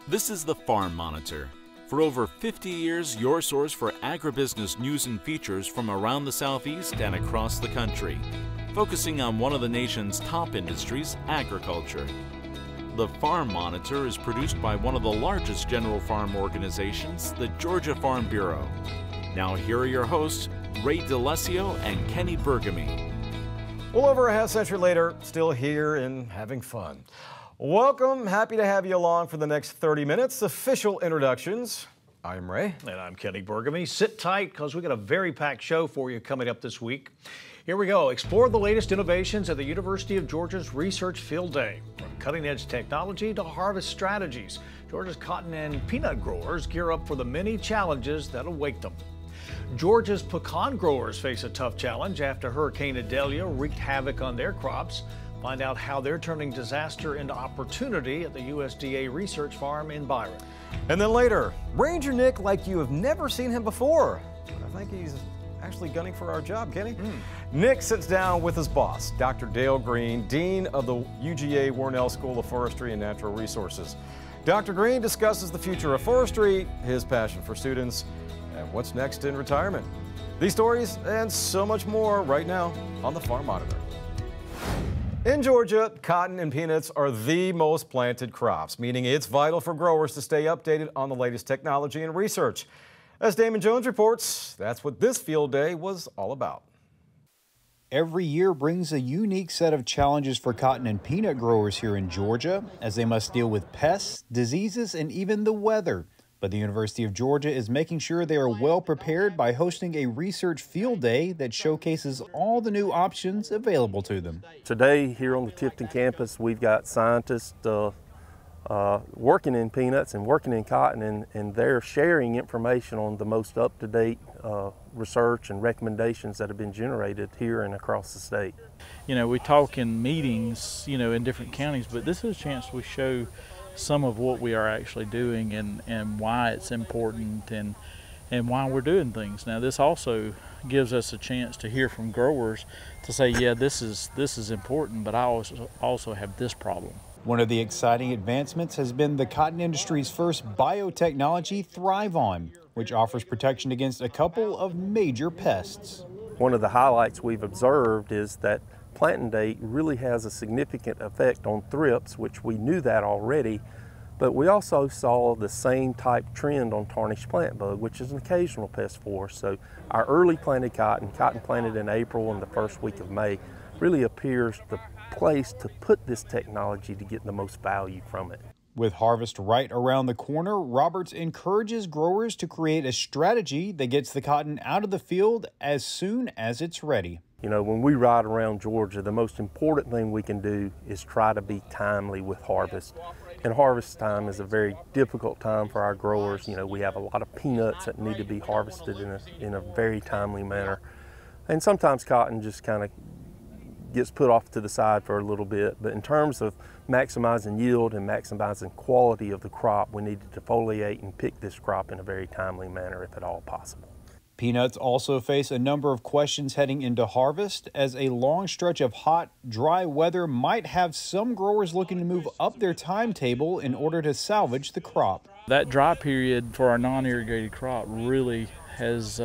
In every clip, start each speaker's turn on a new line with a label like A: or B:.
A: This is the Farm Monitor. For over 50 years, your source for agribusiness news and features from around the Southeast and across the country, focusing on one of the nation's top industries, agriculture. The Farm Monitor is produced by one of the largest general farm organizations, the Georgia Farm Bureau. Now here are your hosts, Ray DeLessio and Kenny Burgamy.
B: Well, over a half century later, still here and having fun. Welcome, happy to have you along for the next 30 minutes. Official introductions. I'm Ray.
C: And I'm Kenny Burgamy. Sit tight because we got a very packed show for you coming up this week. Here we go. Explore the latest innovations at the University of Georgia's Research Field Day. From cutting-edge technology to harvest strategies, Georgia's cotton and peanut growers gear up for the many challenges that await them. Georgia's pecan growers face a tough challenge after Hurricane Idalia wreaked havoc on their crops. Find out how they're turning disaster into opportunity at the USDA Research Farm in Byron.
B: And then later, Ranger Nick like you have never seen him before. I think he's actually gunning for our job, Kenny. Nick sits down with his boss, Dr. Dale Greene, Dean of the UGA Warnell School of Forestry and Natural Resources. Dr. Greene discusses the future of forestry, his passion for students, and what's next in retirement. These stories and so much more right now on the Farm Monitor. In Georgia, cotton and peanuts are the most planted crops, meaning it's vital for growers to stay updated on the latest technology and research. As Damon Jones reports, that's what this field day was all about.
D: Every year brings a unique set of challenges for cotton and peanut growers here in Georgia, as they must deal with pests, diseases, and even the weather. But the University of Georgia is making sure they are well prepared by hosting a research field day that showcases all the new options available to them.
E: Today here on the Tifton campus, we've got scientists working in peanuts and working in cotton, and they're sharing information on the most up-to-date research and recommendations that have been generated here and across the state.
F: You know, we talk in meetings, you know, in different counties, but this is a chance we show some of what we are actually doing and why it's important and why we're doing things. Now, this also gives us a chance to hear from growers to say, yeah, this is important, but I also have this problem.
D: One of the exciting advancements has been the cotton industry's first biotechnology, Thrive On, which offers protection against a couple of major pests.
E: One of the highlights we've observed is that planting date really has a significant effect on thrips, which we knew that already, but we also saw the same type trend on tarnished plant bug, which is an occasional pest for us. So our early planted cotton planted in April and the first week of May, really appears the place to put this technology to get the most value from it.
D: With harvest right around the corner, Roberts encourages growers to create a strategy that gets the cotton out of the field as soon as it's ready.
E: You know, when we ride around Georgia, the most important thing we can do is try to be timely with harvest. And harvest time is a very difficult time for our growers. You know, we have a lot of peanuts that need to be harvested in a very timely manner. And sometimes cotton just kind of gets put off to the side for a little bit. But in terms of maximizing yield and maximizing quality of the crop, we need to defoliate and pick this crop in a very timely manner if at all possible.
D: Peanuts also face a number of questions heading into harvest, as a long stretch of hot, dry weather might have some growers looking to move up their timetable in order to salvage the crop.
F: That dry period for our non-irrigated crop really has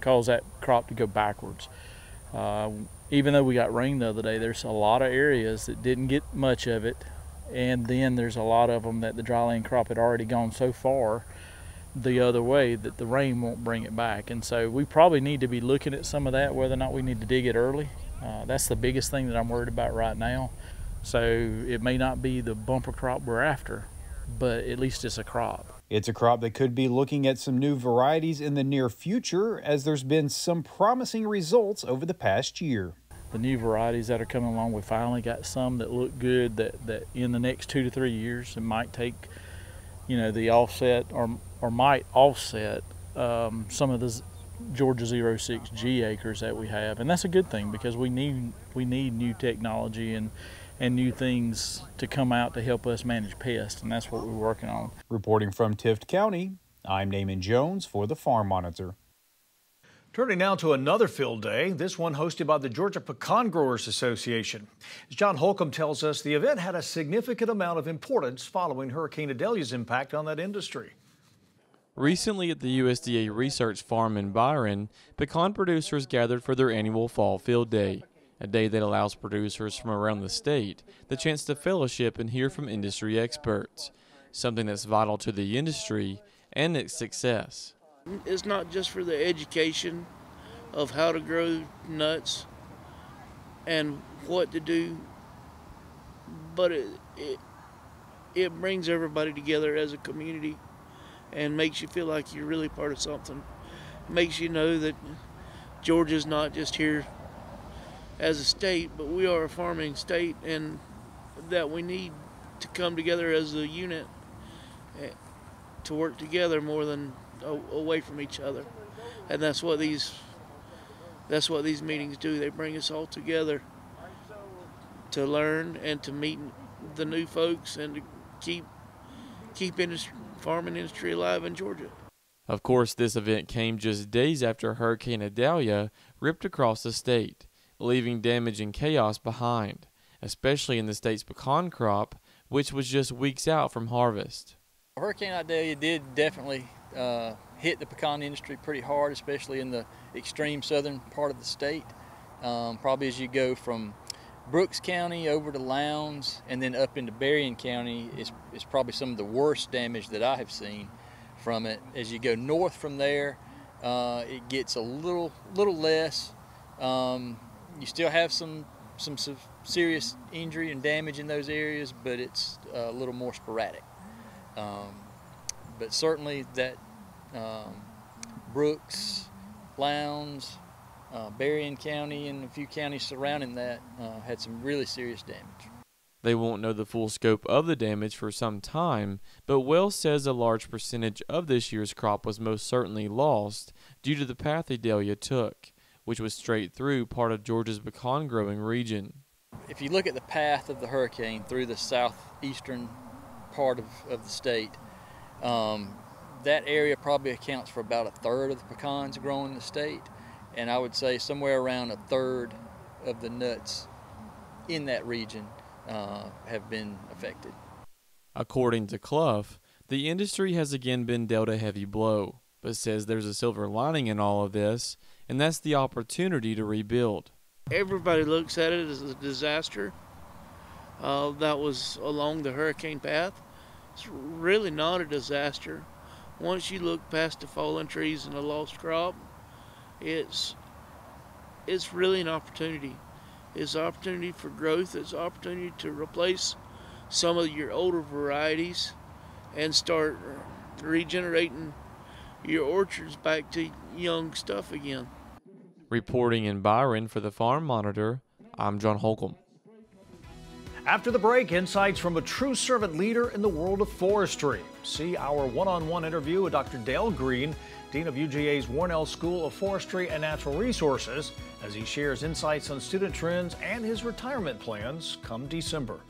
F: caused that crop to go backwards. Even though we got rain the other day, there's a lot of areas that didn't get much of it, and then there's a lot of them that the dryland crop had already gone so far the other way that the rain won't bring it back. And so we probably need to be looking at some of that, whether or not we need to dig it early. That's the biggest thing that I'm worried about right now. So it may not be the bumper crop we're after, but at least it's a crop.
D: It's a crop that could be looking at some new varieties in the near future, as there's been some promising results over the past year.
F: The new varieties that are coming along, we finally got some that look good that in the next 2 to 3 years, it might take, you know, the offset or might offset some of the Georgia 06G acres that we have. And that's a good thing, because we need new technology and new things to come out to help us manage pests, and that's what we're working on.
D: Reporting from Tift County, I'm Damon Jones for the Farm Monitor.
C: Turning now to another field day, this one hosted by the Georgia Pecan Growers Association. As John Holcomb tells us, the event had a significant amount of importance following Hurricane Idalia's impact on that industry.
G: Recently at the USDA Research Farm in Byron, pecan producers gathered for their annual Fall Field Day, a day that allows producers from around the state the chance to fellowship and hear from industry experts, something that's vital to the industry and its success.
H: It's not just for the education of how to grow nuts and what to do, but it brings everybody together as a community and makes you feel like you're really part of something. It makes you know that Georgia's not just here as a state, but we are a farming state, and that we need to come together as a unit to work together more than away from each other. And that's what these meetings do. They bring us all together to learn and to meet the new folks and to keep farming industry alive in Georgia.
G: Of course, this event came just days after Hurricane Idalia ripped across the state, leaving damage and chaos behind, especially in the state's pecan crop, which was just weeks out from harvest.
F: Hurricane Idalia did definitely hit the pecan industry pretty hard, especially in the extreme southern part of the state. Probably as you go from Brooks County over to Lowndes and then up into Berrien County is probably some of the worst damage that I have seen from it. As you go north from there, it gets a little less. You still have some serious injury and damage in those areas, but it's a little more sporadic. But certainly that Brooks, Lowndes, Berrien County, and a few counties surrounding that had some really serious damage.
G: They won't know the full scope of the damage for some time, but Wells says a large percentage of this year's crop was most certainly lost due to the path Idalia took, which was straight through part of Georgia's pecan growing region.
F: If you look at the path of the hurricane through the southeastern part of the state, that area probably accounts for about a third of the pecans grown in the state, and I would say somewhere around a third of the nuts in that region have been affected.
G: According to Clough, the industry has again been dealt a heavy blow, but says there's a silver lining in all of this, and that's the opportunity to rebuild.
H: Everybody looks at it as a disaster that was along the hurricane path. It's really not a disaster. Once you look past the fallen trees and the lost crop, it's really an opportunity. It's an opportunity for growth. It's an opportunity to replace some of your older varieties and start regenerating your orchards back to young stuff again.
G: Reporting in Byron for the Farm Monitor, I'm John Holcomb.
C: After the break, insights from a true servant leader in the world of forestry. See our one-on-one interview with Dr. Dale Greene, Dean of UGA's Warnell School of Forestry and Natural Resources, as he shares insights on student trends and his retirement plans come December.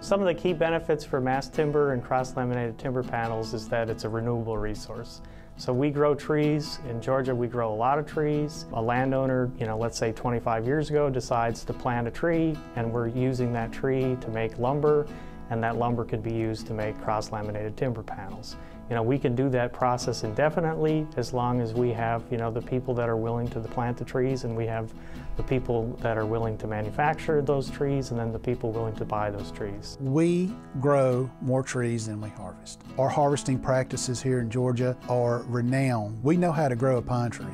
I: Some of the key benefits for mass timber and cross-laminated timber panels is that it's a renewable resource. So we grow trees. In Georgia, we grow a lot of trees. A landowner, let's say 25 years ago, decides to plant a tree, and we're using that tree to make lumber, and that lumber could be used to make cross-laminated timber panels. We can do that process indefinitely as long as we have, the people that are willing to plant the trees, and we have the people that are willing to manufacture those trees, and then the people willing to buy those trees.
J: We grow more trees than we harvest. Our harvesting practices here in Georgia are renowned. We know how to grow a pine tree.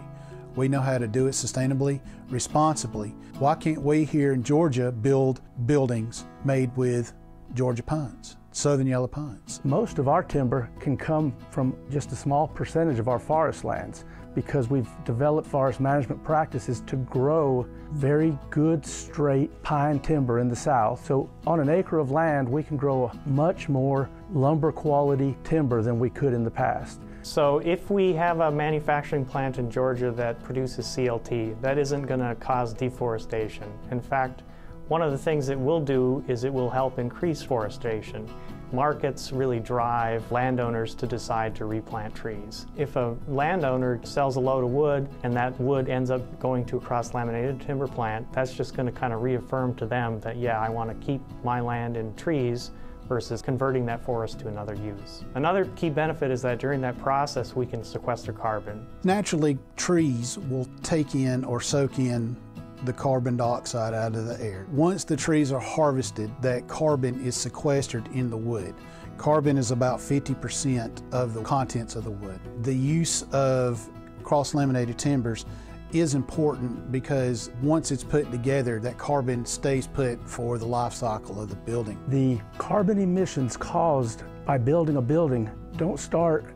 J: We know how to do it sustainably, responsibly. Why can't we here in Georgia build buildings made with Georgia pines, southern yellow pines?
K: Most of our timber can come from just a small percentage of our forest lands. because we've developed forest management practices to grow very good straight pine timber in the south. So on an acre of land we can grow much more lumber quality timber than we could in the past.
I: So if we have a manufacturing plant in Georgia that produces CLT, that isn't going to cause deforestation. In fact, one of the things it will do is it will help increase forestation. Markets really drive landowners to decide to replant trees. If a landowner sells a load of wood and that wood ends up going to a cross-laminated timber plant, that's just going to kind of reaffirm to them that, yeah, I want to keep my land in trees versus converting that forest to another use. Another key benefit is that during that process we can sequester carbon.
J: Naturally, trees will take in or soak in the carbon dioxide out of the air. Once the trees are harvested, that carbon is sequestered in the wood. Carbon is about 50% of the contents of the wood. The use of cross-laminated timbers is important because once it's put together, that carbon stays put for the life cycle of the building.
K: The carbon emissions caused by building a building don't start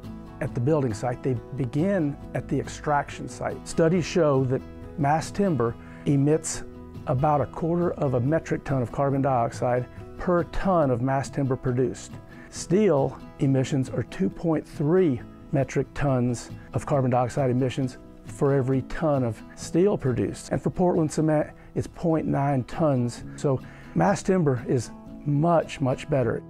K: at the building site, they begin at the extraction site. Studies show that mass timber emits about 1/4 of a metric ton of carbon dioxide per ton of mass timber produced. Steel emissions are 2.3 metric tons of carbon dioxide emissions for every ton of steel produced. And for Portland cement, it's 0.9 tons. So mass timber is much, much better.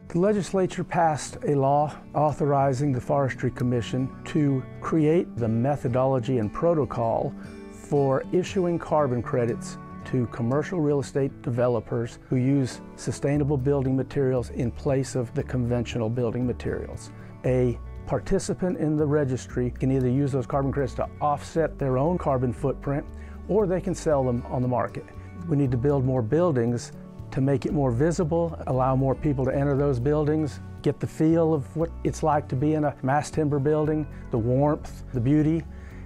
K: The legislature passed a law authorizing the Forestry Commission to create the methodology and protocol for issuing carbon credits to commercial real estate developers who use sustainable building materials in place of the conventional building materials. A participant in the registry can either use those carbon credits to offset their own carbon footprint, or they can sell them on the market. We need to build more buildings to make it more visible, allow more people to enter those buildings, get the feel of what it's like to be in a mass timber building, the warmth, the beauty.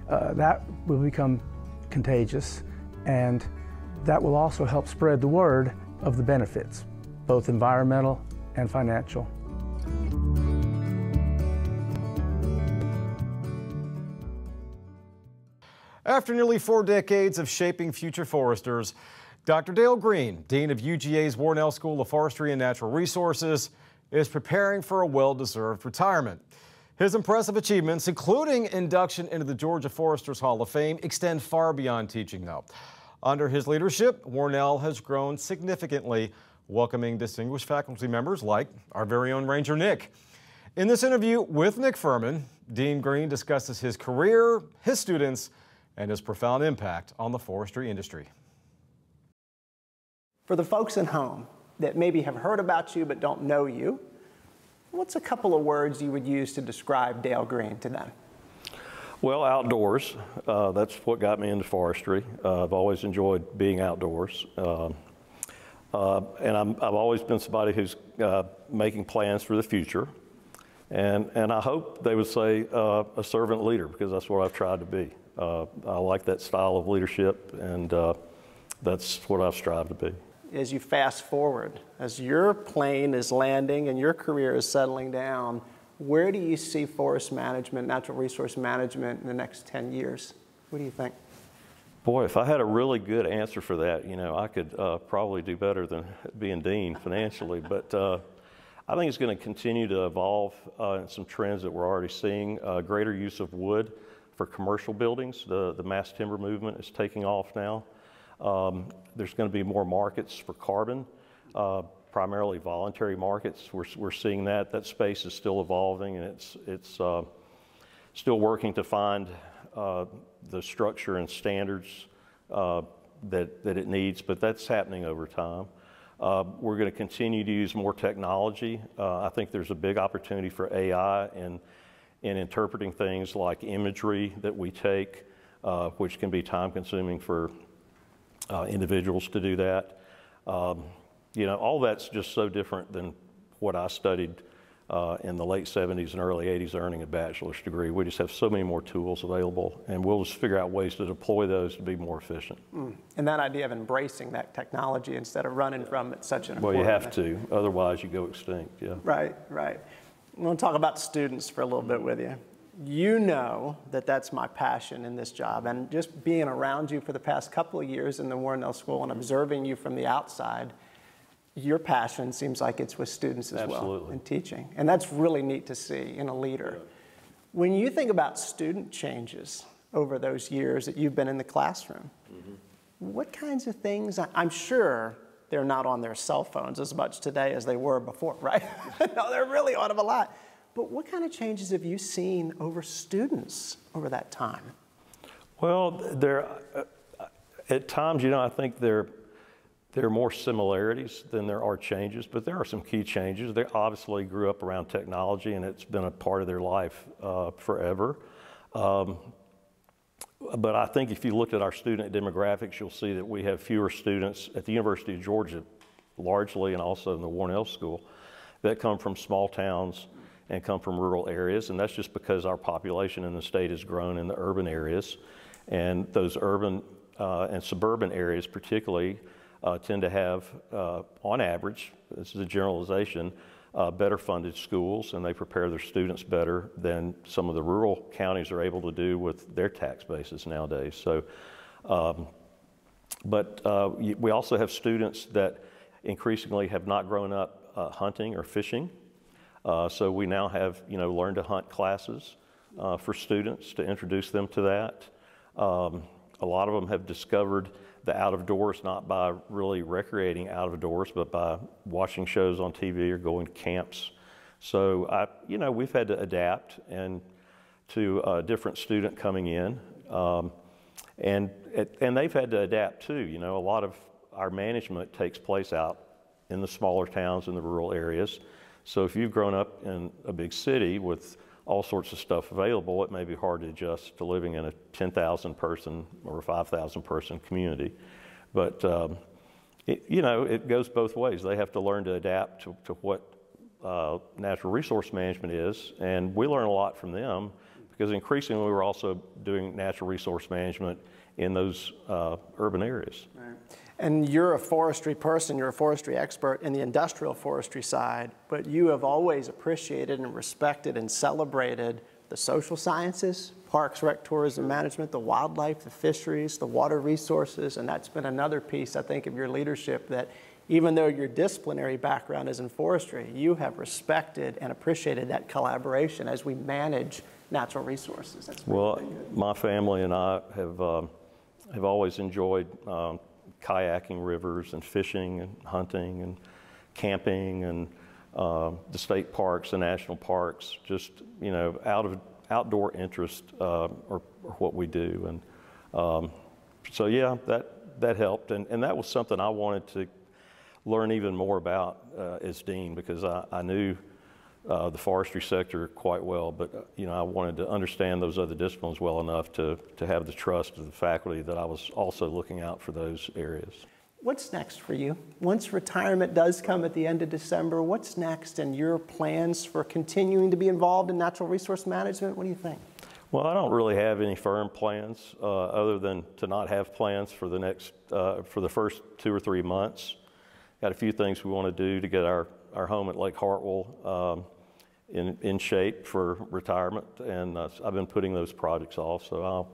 K: That will become contagious, and that will also help spread the word of the benefits, both environmental and financial.
B: After nearly 4 decades of shaping future foresters, Dr. Dale Greene, Dean of UGA's Warnell School of Forestry and Natural Resources, is preparing for a well-deserved retirement. His impressive achievements, including induction into the Georgia Foresters Hall of Fame, extend far beyond teaching, though. Under his leadership, Warnell has grown significantly, welcoming distinguished faculty members like our very own Ranger Nick. In this interview with Nick Furman, Dean Greene discusses his career, his students, and his profound impact on the forestry industry.
L: For the folks at home that maybe have heard about you but don't know you, what's a couple of words you would use to describe Dale Greene to them?
M: Well, outdoors. That's what got me into forestry. I've always enjoyed being outdoors. And I've always been somebody who's making plans for the future. And I hope they would say a servant leader, because that's what I've tried to be. I like that style of leadership, and that's what I've strived to be.
L: As you fast forward, as your plane is landing and your career is settling down, where do you see forest management, natural resource management in the next 10 years? What do you think?
M: Boy, if I had a really good answer for that, you know, I could probably do better than being dean financially. But I think it's going to continue to evolve in some trends that we're already seeing. Greater use of wood for commercial buildings. The mass timber movement is taking off now. There's going to be more markets for carbon, primarily voluntary markets. We're seeing that space is still evolving, and it's still working to find the structure and standards that it needs, but that's happening over time. We're going to continue to use more technology. I think there's a big opportunity for AI in interpreting things like imagery that we take, which can be time consuming for individuals to do that. You know, all that's just so different than what I studied in the late 70s and early 80s earning a bachelor's degree. We just have so many more tools available, and we'll just figure out ways to deploy those to be more efficient.
L: And that idea of embracing that technology instead of running from it, such an important.
M: Well, you have to, otherwise you go extinct, yeah.
L: Right, right. I want to talk about students for a little bit with you. You know that that's my passion in this job, and just being around you for the past couple of years in the Warnell School and observing you from the outside, your passion seems like it's with students as well and teaching. And that's really neat to see in a leader. When you think about student changes over those years that you've been in the classroom, what kinds of things, I'm sure they're not on their cell phones as much today as they were before, right? No, they're really on them a lot. But what kind of changes have you seen over students over that time?
M: Well, at times, you know, I think there are more similarities than there are changes, but there are some key changes. They obviously grew up around technology, and it's been a part of their life forever. But I think if you look at our student demographics, you'll see that we have fewer students at the University of Georgia, largely, and also in the Warnell School, that come from small towns and come from rural areas, and that's just because our population in the state has grown in the urban areas, and those urban and suburban areas particularly tend to have, on average, this is a generalization, better funded schools, and they prepare their students better than some of the rural counties are able to do with their tax bases nowadays. So, we also have students that increasingly have not grown up hunting or fishing. So we now have, you know, learn to hunt classes for students to introduce them to that. A lot of them have discovered the out of doors, not by really recreating out of doors, but by watching shows on TV or going to camps. So, you know, we've had to adapt and to a different student coming in. And they've had to adapt too. You know, a lot of our management takes place out in the smaller towns and the rural areas. So if you've grown up in a big city with all sorts of stuff available, it may be hard to adjust to living in a 10,000 person or a 5,000 person community. But, you know, it goes both ways. They have to learn to adapt to what natural resource management is, and we learn a lot from them because increasingly we're also doing natural resource management in those urban areas.
L: Right. And you're a forestry person, you're a forestry expert in the industrial forestry side, but you have always appreciated and respected and celebrated the social sciences, parks, rec, tourism management, the wildlife, the fisheries, the water resources, and that's been another piece, I think, of your leadership that even though your disciplinary background is in forestry, you have respected and appreciated that collaboration as we manage natural resources. That's
M: well, my family and I have always enjoyed kayaking rivers and fishing and hunting and camping and the state parks and national parks, just, you know, outdoor interest are what we do. And so, yeah, that helped. And that was something I wanted to learn even more about as dean, because I knew the forestry sector quite well, but you know, I wanted to understand those other disciplines well enough to have the trust of the faculty that I was also looking out for those areas.
L: What's next for you? Once retirement does come at the end of December, what's next and your plans for continuing to be involved in natural resource management? What do you think?
M: Well, I don't really have any firm plans other than to not have plans for the next, for the first 2 or 3 months. Got a few things we want to do to get our home at Lake Hartwell in shape for retirement, and I've been putting those projects off, so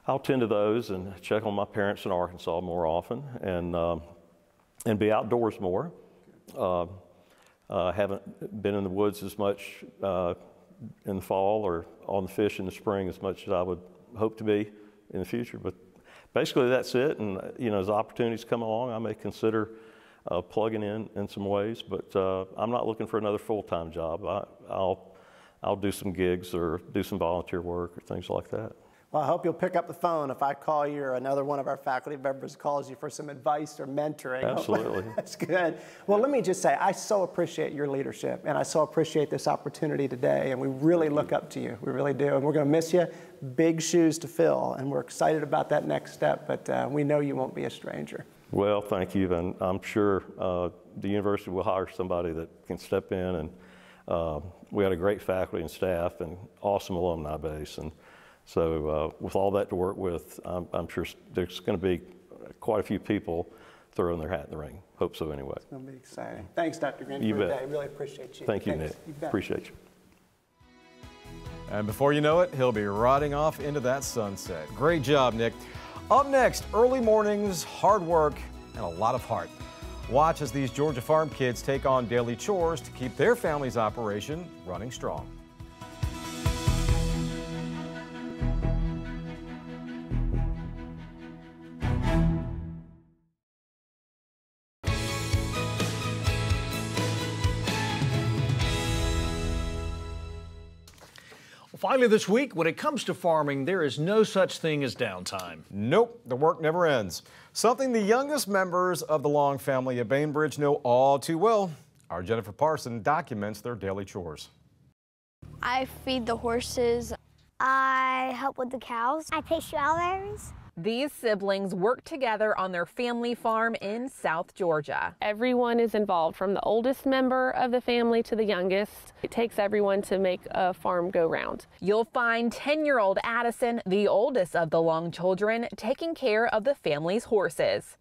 M: I'll tend to those and check on my parents in Arkansas more often, and be outdoors more. Haven't been in the woods as much in the fall or on the fish in the spring as much as I would hope to be in the future, but basically that's it. And you know, as opportunities come along, I may consider plugging in some ways, but I'm not looking for another full-time job. I'll do some gigs or do some volunteer work or things like that.
L: Well, I hope you'll pick up the phone if I call you or another one of our faculty members calls you for some advice or mentoring.
M: Absolutely.
L: That's good. Well, let me just say, I so appreciate your leadership, and I so appreciate this opportunity today, and we really look up to you. We really do, and we're going to miss you. Big shoes to fill, and we're excited about that next step, but we know you won't be a stranger.
M: Well, thank you, and I'm sure the university will hire somebody that can step in, and we had a great faculty and staff and awesome alumni base, and so with all that to work with, I'm sure there's going to be quite a few people throwing their hat in the ring. Hope so anyway.
L: It's going to be exciting. Thanks, Dr. Greene,
M: You
L: for
M: bet.
L: today. Really appreciate you.
M: Thank you,
L: Thanks.
M: Nick.
L: You bet.
M: Appreciate you.
B: And before you know it, he'll be riding off into that sunset. Great job, Nick. Up next, early mornings, hard work, and a lot of heart. Watch as these Georgia farm kids take on daily chores to keep their family's operation running strong.
C: Finally this week, when it comes to farming, there is no such thing as downtime.
B: Nope, the work never ends. Something the youngest members of the Long family at Bainbridge know all too well. Our Jennifer Parson documents their daily chores.
N: I feed the horses. I help with the cows. I pick strawberries.
O: These siblings work together on their family farm in South Georgia.
P: Everyone is involved, from the oldest member of the family to the youngest. It takes everyone to make a farm go round.
O: You'll find 10-year-old Addison, the oldest of the Long children, taking care of the family's horses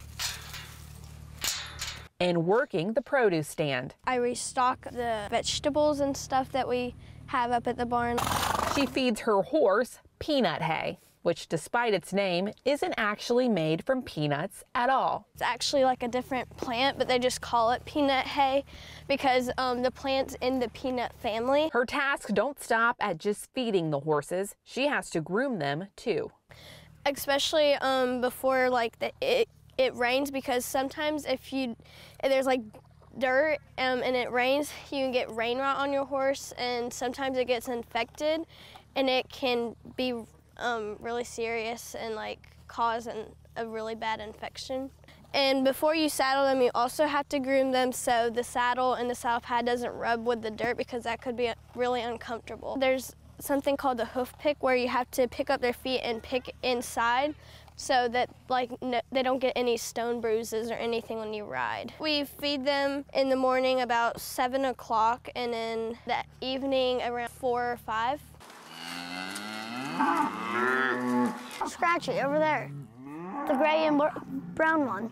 O: and working the produce stand.
N: I restock the vegetables and stuff that we have up at the barn.
O: She feeds her horse peanut hay, which, despite its name, isn't actually made from peanuts at all.
N: It's actually like a different plant, but they just call it peanut hay because the plant's in the peanut family.
O: Her tasks don't stop at just feeding the horses. She has to groom them too.
N: Especially before it rains, because sometimes if there's like dirt and it rains, you can get rain rot on your horse, and sometimes it gets infected, and it can be really serious and cause a really bad infection. And before you saddle them, you also have to groom them so the saddle and the saddle pad doesn't rub with the dirt, because that could be really uncomfortable. There's something called the hoof pick, where you have to pick up their feet and pick inside so that they don't get any stone bruises or anything when you ride. We feed them in the morning about 7 o'clock, and in the evening around 4 or 5.
Q: Scratchy over there, the gray and brown one.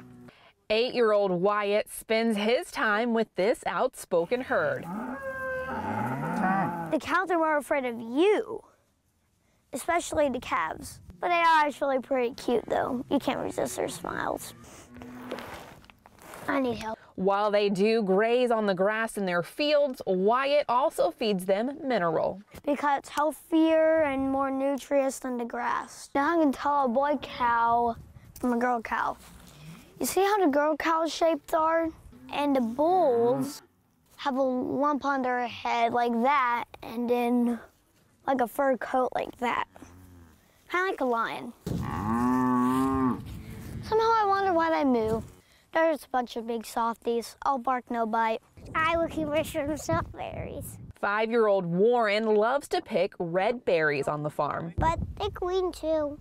O: 8-year-old Wyatt spends his time with this outspoken herd.
Q: The cows are more afraid of you, especially the calves. But they are actually pretty cute, though. You can't resist their smiles. I need help.
O: While they do graze on the grass in their fields, Wyatt also feeds them mineral.
Q: Because it's healthier and more nutritious than the grass. Now I can tell a boy cow from a girl cow. You see how the girl cow's shaped are? And the bulls have a lump on their head like that, and then like a fur coat like that. Kind of like a lion. Somehow I wonder why they move. There's a bunch of big softies. All bark, no bite.
N: I looking for some strawberries.
O: 5-year-old Warren loves to pick red berries on the farm.
N: But they green too.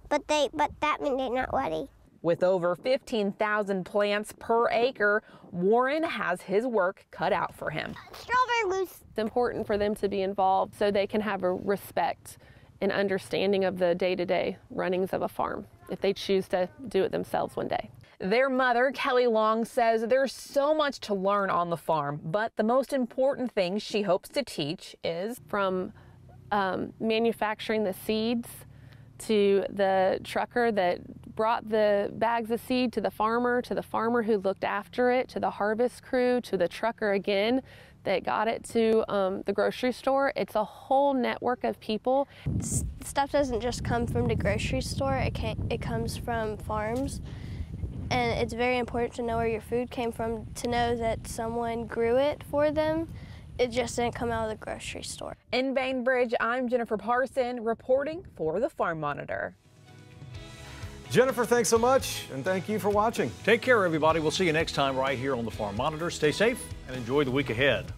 N: But that means they're not ready.
O: With over 15,000 plants per acre, Warren has his work cut out for him.
N: Strawberry loose.
P: It's important for them to be involved so they can have a respect and understanding of the day-to-day runnings of a farm if they choose to do it themselves one day.
O: Their mother, Kelly Long, says there's so much to learn on the farm, but the most important thing she hopes to teach is
P: from manufacturing the seeds to the trucker that brought the bags of seed to the farmer who looked after it, to the harvest crew, to the trucker again that got it to the grocery store. It's a whole network of people.
N: Stuff doesn't just come from the grocery store, it comes from farms. And it's very important to know where your food came from, to know that someone grew it for them. It just didn't come out of the grocery store.
O: In Bainbridge, I'm Jennifer Parson, reporting for the Farm Monitor.
B: Jennifer, thanks so much, and thank you for watching.
C: Take care, everybody. We'll see you next time right here on the Farm Monitor. Stay safe and enjoy the week ahead.